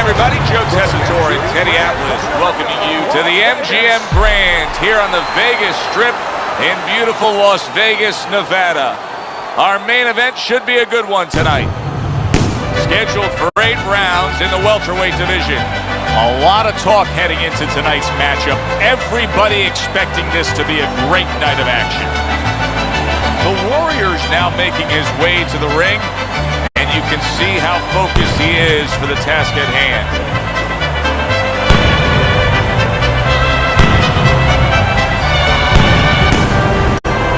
everybody, Joe Tessitore in Teddy-Apples, welcoming you to the MGM Grand here on the Vegas Strip in beautiful Las Vegas, Nevada. Our main event should be a good one tonight. Scheduled for 8 rounds in the welterweight division. A lot of talk heading into tonight's matchup. Everybody expecting this to be a great night of action. The Warrior's now making his way to the ring, and you can see how focused he is for the task at hand.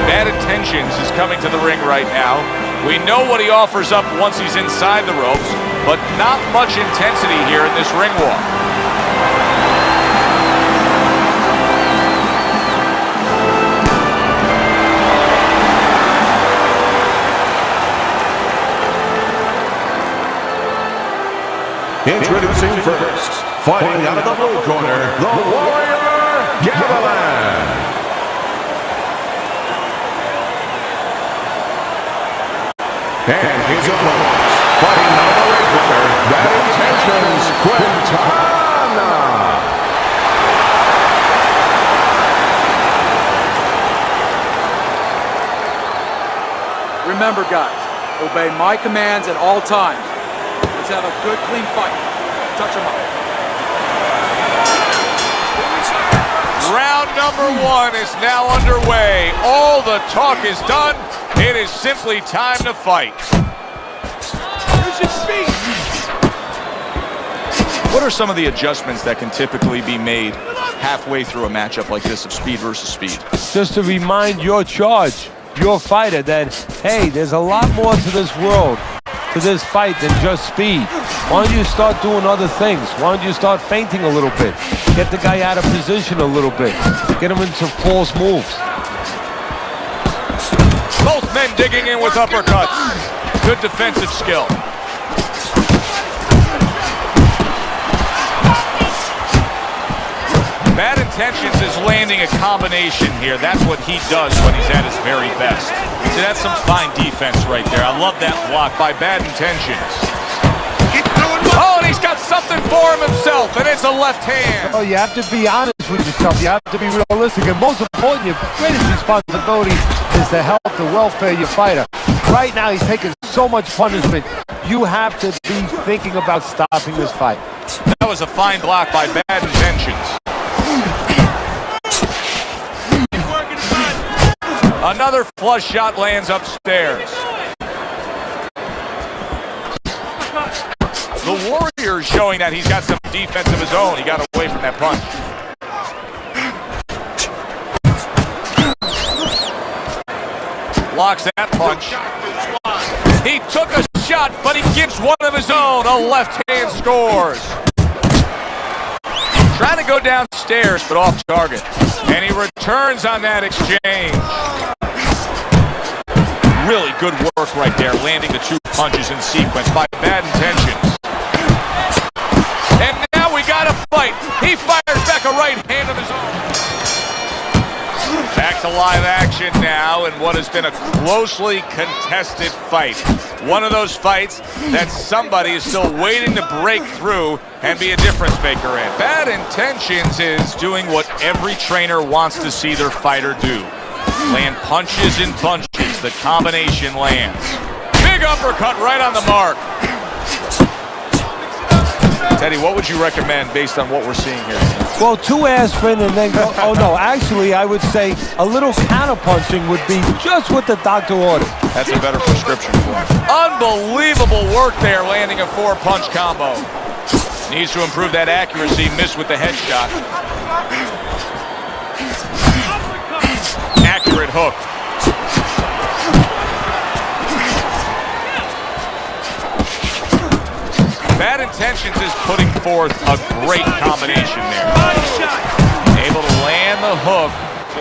Bad Intentions is coming to the ring right now. We know what he offers up once he's inside the ropes, but not much intensity here in this ring walk. Introducing first, fighting out of the blue corner, the Warrior Gavilan. And his opponent, fighting out of the red corner, Bad Intentions, Quintana. Remember, guys, obey my commands at all times. Let's have a good, clean fight. Touch him up. Round number 1 is now underway. All the talk is done. It is simply time to fight. Use your feet. What are some of the adjustments that can typically be made halfway through a matchup like this of speed versus speed? Just to remind your fighter that, hey, there's a lot more to this world, to this fight than just speed. Why don't you start doing other things? Why don't you start feinting a little bit? Get the guy out of position a little bit. Get him into false moves. Both men digging in with uppercuts. Good defensive skill. Bad Intentions is landing a combination here. That's what he does when he's at his very best. See, that's some fine defense right there. I love that block by Bad Intentions. Oh, and he's got something for him himself, and it's a left hand. Oh, you have to be honest with yourself. You have to be realistic. And most important, your greatest responsibility is to help the welfare of your fighter. Right now, he's taking so much punishment. You have to be thinking about stopping this fight. That was a fine block by Bad Intentions. Another flush shot lands upstairs. The Warrior is showing that he's got some defense of his own. He got away from that punch. Blocks that punch. He took a shot, but he gives one of his own. A left hand scores. Trying to go downstairs, but off target. And he returns on that exchange. Really good work right there, landing the 2 punches in sequence by Bad Intentions. And now we got a fight. He fires back a right hand of his own. Back to live action now in what has been a closely contested fight. One of those fights that somebody is still waiting to break through and be a difference maker in. Bad Intentions is doing what every trainer wants to see their fighter do. Land punches and bunches. The combination lands. Big uppercut right on the mark. Teddy, what would you recommend based on what we're seeing here? Well, 2 aspirin and then go. Oh, no. Actually, I would say a little counter-punching would be just what the doctor ordered. That's a better prescription for him. Unbelievable work there, landing a 4-punch combo. Needs to improve that accuracy. Missed with the headshot. Accurate hook. Bad Intentions is putting forth a great combination there. Able to land the hook.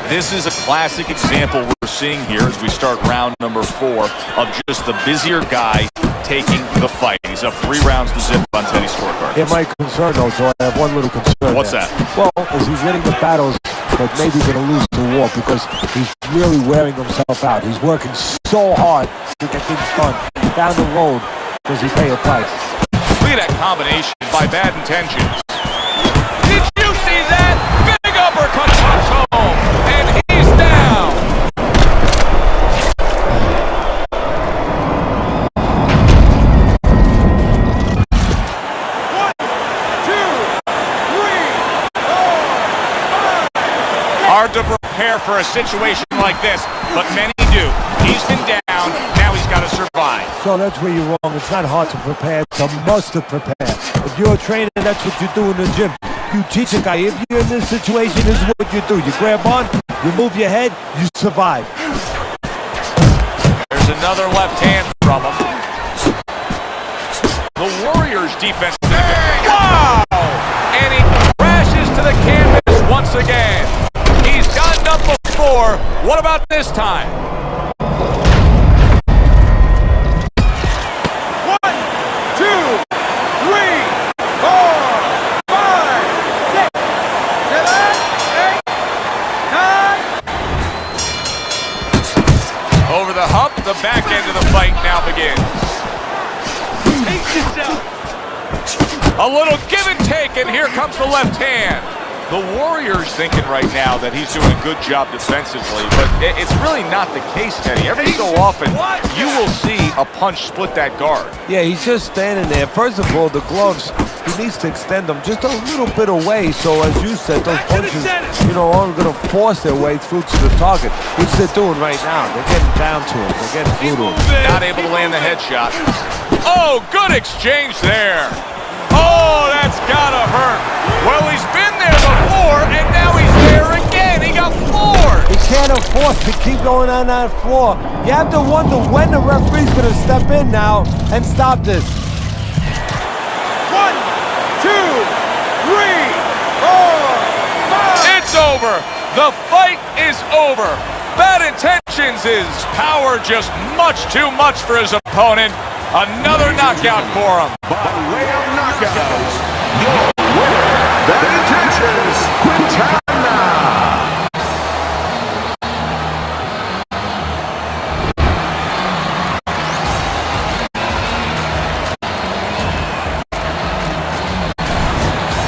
This is a classic example we're seeing here as we start round number 4 of just the busier guy taking the fight. He's up 3 rounds to zip on Teddy's scorecard. Yeah, my concern, though, so I have one little concern. What's there. that? Well, as he's winning the battles, but maybe going to lose the war because he's really wearing himself out. He's working so hard to get things done down the road. Does he pay a price? Look at that combination by bad intentions. Did you see that? Big uppercut comes home, and he's down. Hard to prepare for a situation like this, but many do. He's been down, now he's got to survive. So that's where you're wrong. It's not hard to prepare, it's a must to prepare. If you're a trainer, that's what you do in the gym. You teach a guy, if you're in this situation, this is what you do. You grab on, you move your head, you survive. There's another left hand from him. The Warriors defense. Wow! And he crashes to the canvas once again. He's gotten up before. What about this time? 1, 2, 3, 4, 5, 6, 7, 8, 9. Over the hump, the back end of the fight now begins. A little give and take, and here comes the left hand. The Warriors thinking right now that he's doing a good job defensively, but it's really not the case, Teddy. Every so often, you will see a punch split that guard. Yeah, he's just standing there. First of all, the gloves, he needs to extend them just a little bit away, so as you said, those punches, aren't going to force their way through to the target, which they're doing right now. They're getting down to him. They're getting through to him. Not able to land the headshot. Oh, good exchange there. Oh, that's gotta hurt. Well, he's been there before, and now he's there again. He got floored. He can't afford to keep going on that floor. You have to wonder when the referee's going to step in now and stop this. 1, 2, 3, 4, 5. It's over. The fight is over. Bad intentions is power just much too much for his opponent. Another knockout for him. By way of knockouts, your winner, Bad Intentions, Quintana.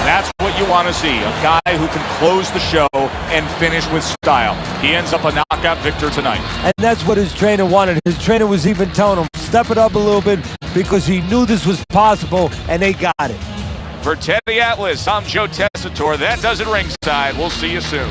That's what you want to see, a guy who can close the show and finish with style. He ends up a knockout victor tonight. And that's what his trainer wanted. His trainer was even telling him, step it up a little bit, because he knew this was possible, and they got it. For Teddy Atlas, I'm Joe Tessitore. That does it ringside. We'll see you soon.